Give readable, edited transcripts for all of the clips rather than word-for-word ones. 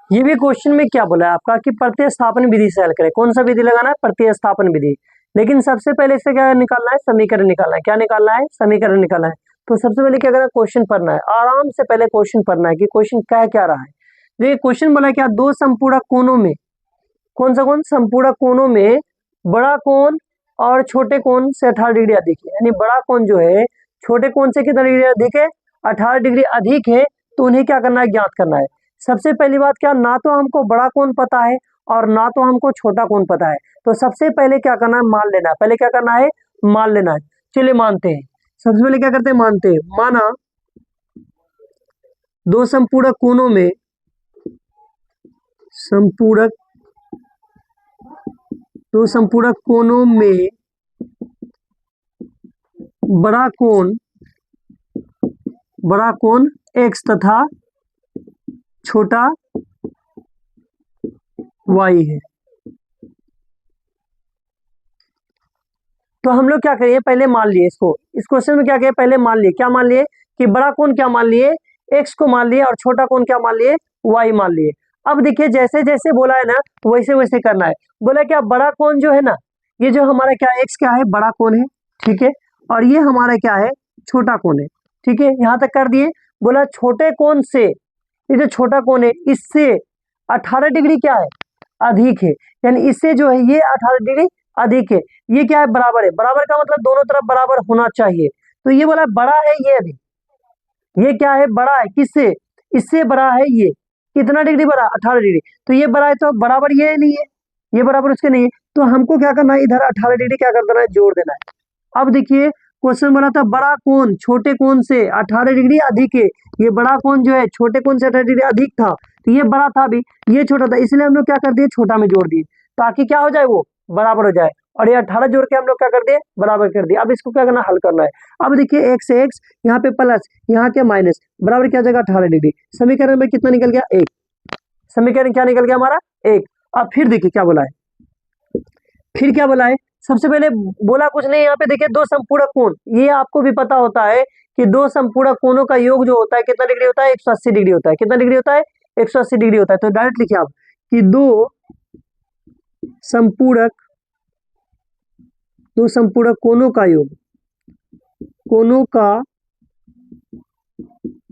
ये भी क्वेश्चन में क्या बोला है आपका कि प्रतिस्थापन विधि से हल करें। कौन सा विधि लगाना है? प्रतिस्थापन विधि। लेकिन सबसे पहले इससे क्या निकालना है? समीकरण निकालना है। क्या निकालना है? समीकरण निकालना है। तो सबसे पहले क्या करना है? क्वेश्चन पढ़ना है। आराम से पहले क्वेश्चन पढ़ना है कि क्वेश्चन कह क्या रहा है। देखिए क्वेश्चन बोला क्या, दो संपूरक कोणों में, कौन सा कोण? संपूरक कोणों में बड़ा कोण और छोटे कोण से 18 डिग्री अधिक है। यानी बड़ा कोण जो है छोटे कोण से कितना डिग्री अधिक है? 18 डिग्री अधिक है। तो उन्हें क्या करना है? ज्ञात करना है। सबसे पहली बात क्या, ना तो हमको बड़ा कोण पता है और ना तो हमको छोटा कोण पता है। तो सबसे पहले क्या करना है? मान लेना है। पहले क्या करना है? मान लेना है। चलिए मानते हैं। सबसे पहले क्या करते हैं? मानते हैं। माना दो संपूरक कोणों में, संपूरक दो संपूरक कोणों में बड़ा कोण x तथा छोटा y है। तो हम लोग क्या करिए, पहले मान लिए इसको। इस क्वेश्चन में क्या किया? पहले मान लिए। क्या मान लिए? कि बड़ा कोण क्या मान लिए? x को मान लिए और छोटा कोण क्या मान लिए? y मान लिए। अब देखिए जैसे जैसे बोला है ना वैसे वैसे करना है। बोला क्या, बड़ा कोण जो है ना, ये जो हमारा क्या x क्या है? बड़ा कोण है, ठीक है। और ये हमारा क्या है? छोटा कोण है, ठीक है। यहाँ तक कर दिए। बोला छोटे कोण से, ये जो छोटा कोण है इससे 18 डिग्री क्या है? अधिक है। यानी इससे जो है ये 18 डिग्री अधिक है। ये क्या है? बराबर है। बराबर का मतलब दोनों तरफ बराबर होना चाहिए। तो ये बोला बड़ा है ये अधिक, ये क्या है? बड़ा है। किससे? इससे बड़ा है ये। कितना डिग्री बड़ा? 18 डिग्री। तो ये बड़ा है तो बराबर ये नहीं है, ये बराबर उसके नहीं है। तो हमको क्या करना है? इधर 18 डिग्री क्या कर देना है? जोड़ देना है। अब देखिए क्वेश्चन बना था बड़ा कोण छोटे कोण से 18 डिग्री अधिक है। ये बड़ा कोण जो है छोटे कोण से 18 डिग्री अधिक था, तो ये बड़ा था अभी, ये छोटा था, इसलिए हम लोग क्या कर दिए? छोटा में जोड़ दिए ताकि क्या हो जाए? वो बराबर हो जाए। और ये 18 जोड़ के हम लोग क्या कर दिए? बराबर कर दिए। अब इसको क्या करना? हल करना है। अब देखिए x से x, यहाँ पे प्लस, यहाँ के माइनस, बराबर क्या हो जाएगा? 18 डिग्री। समीकरण में कितना निकल गया? 1। समीकरण क्या निकल गया हमारा? 1। अब फिर देखिए क्या बोला है, फिर क्या बोला है? सबसे पहले बोला कुछ नहीं, यहाँ पे देखिए दो संपूरक कोण, ये आपको भी पता होता है कि दो संपूरक कोणों का योग जो होता है कितना डिग्री होता है? 180 डिग्री होता है। कितना डिग्री होता है? 180 डिग्री होता है। तो डायरेक्ट लिखिए आप कि संपूरक दो संपूरक कोणों का योग, कोणों का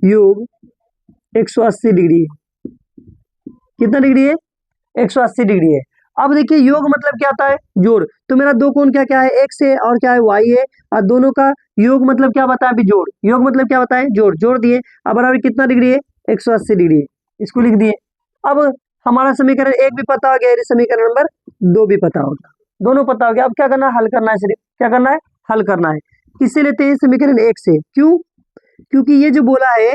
योग 180 डिग्री है। कितना डिग्री है? 180 डिग्री है। अब देखिए योग मतलब क्या आता है? जोड़। तो मेरा दो कोण क्या क्या है? x है और क्या है? y है। और दोनों का योग मतलब क्या बताया? अभी जोड़। योग मतलब क्या बताए? जोड़। जोड़ दिए। अब बराबर कितना डिग्री है? 180 डिग्री है। इसको लिख दिए। अब हमारा समीकरण 1 भी पता हो गया, समीकरण नंबर 2 भी पता होगा, दोनों पता हो गया। अब क्या करना है? हल करना है। सिर्फ क्या करना है? हल करना है। किससे लेते हैं? समीकरण 1 से। क्यों? क्योंकि ये जो बोला है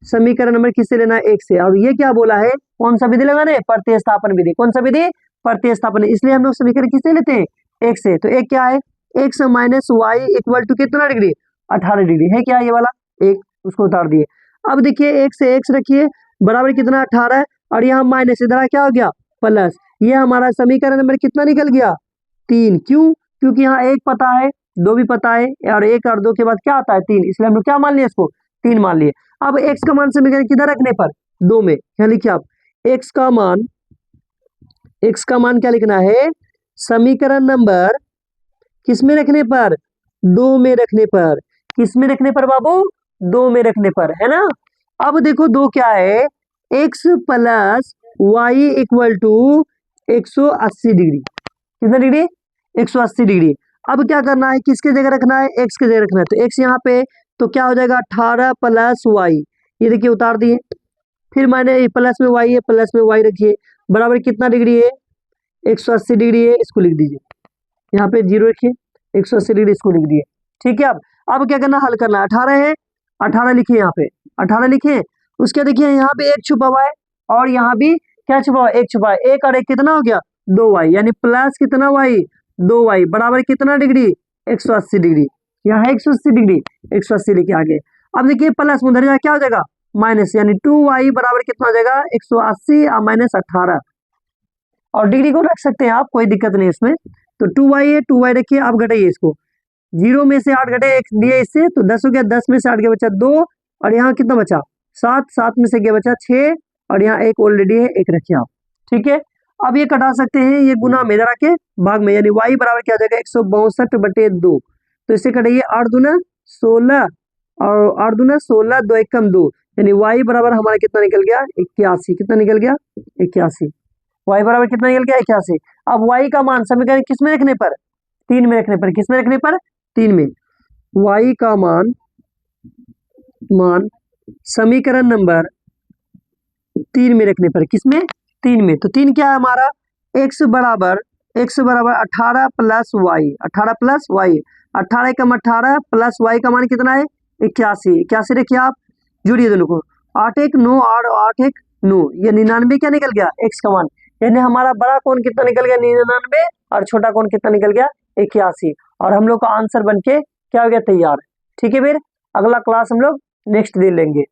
समीकरण नंबर किससे लेना है? 1 से। और ये क्या बोला है? कौन सा विधि लगाना है? प्रतिस्थापन विधि। कौन सा विधि? प्रतिस्थापन। इसलिए हम लोग समीकरण किससे लेते हैं? 1 से। तो 1 क्या है? x minus y equal to कितना डिग्री? 18 डिग्री है। क्या ये वाला 1? उसको उतार दिए। अब देखिए 1 से x रखिए, बराबर कितना? 18। और यहाँ माइनस, इधर क्या हो गया? प्लस। ये हमारा समीकरण नंबर कितना निकल गया? 3। क्यों? क्योंकि यहाँ 1 पता है, 2 भी पता है, और 1 और 2 के बाद क्या आता है? 3। इसलिए हम लोग क्या मान लिए? इसको 3 मान लिए। अब x का मान समीकरण किधर रखने पर? 2 में। यहाँ लिखिए आप x का मान क्या लिखना है? समीकरण नंबर किस में रखने पर? 2 में रखने पर। किस में रखने पर बाबू? 2 में रखने पर, है ना। अब देखो 2 क्या है? x plus y equal to 180 degree. कितना डिग्री? 180 डिग्री। अब क्या करना है? किसके जगह रखना है? x के जगह रखना है। तो x यहाँ पे, तो क्या हो जाएगा? 18 प्लस वाई, ये देखिए उतार दिए। फिर मैंने प्लस में वाई है, प्लस में वाई रखिए, बराबर कितना डिग्री है? 180 डिग्री है। इसको लिख दीजिए, यहाँ पे 0 रखिए, 180 डिग्री इसको लिख दिए। ठीक है। अब क्या करना? हल करना है। 18 है, 18 लिखिए, यहाँ पे 18 लिखिए। उसके देखिए यहाँ पे 1 छुपा हुआ है और यहाँ भी क्या छुपा हुआ है? 1 छुपा है। 1 और 1 कितना हो गया? 2y, यानी प्लस कितना y? 2y बराबर कितना डिग्री? 180 डिग्री। यहाँ है 180 डिग्री, 180 लिखे आगे। अब देखिए प्लस में उधर जाए क्या हो जाएगा? माइनस, यानी 2y बराबर कितना हो जाएगा? 180 और माइनस 18। और डिग्री को रख सकते हैं आप, कोई दिक्कत नहीं इसमें। तो 2y है, 2y रखिए। आप घटाइए इसको, 0 में से 8 घटे 1 दिए इससे, तो 10 हो गया। 10 में से 8 गया बचा 2, और यहाँ कितना बचा? 7। 7 में से गया बचा 6, और यहाँ एक ऑलरेडी है, एक रखिए आप। ठीक है, अब ये कटा सकते हैं, ये गुना में इधर आके भाग में, यानी y बराबर क्या आ जाएगा 162/2। तो इससे कटाइए 8 दूना 16 और 8 दूना 16, 2 एकम 2, यानी y बराबर हमारा कितना निकल गया 81। कितना निकल गया 81। y बराबर कितना निकल गया 81। अब y का मान समीकरण किस में रखने पर, 3 में रखने पर, किस में रखने पर 3 में। y का मान समीकरण नंबर 3 में रखने पर, किसमें 3 में। तो 3 क्या है हमारा, x बराबर 18 प्लस वाई, 18 प्लस वाई, 18 कम 18 प्लस वाई का मान कितना है 81। 81 रखिए आप, जोड़िए दोनों को, 8 1 9 और 8 1 9, ये 99 क्या निकल गया x का मान। यानी हमारा बड़ा कोण कितना निकल गया 99 और छोटा कोण कितना निकल गया 81, और हम लोग का आंसर बन के क्या हो गया तैयार। ठीक है, फिर अगला क्लास हम लोग नेक्स्ट दिन लेंगे।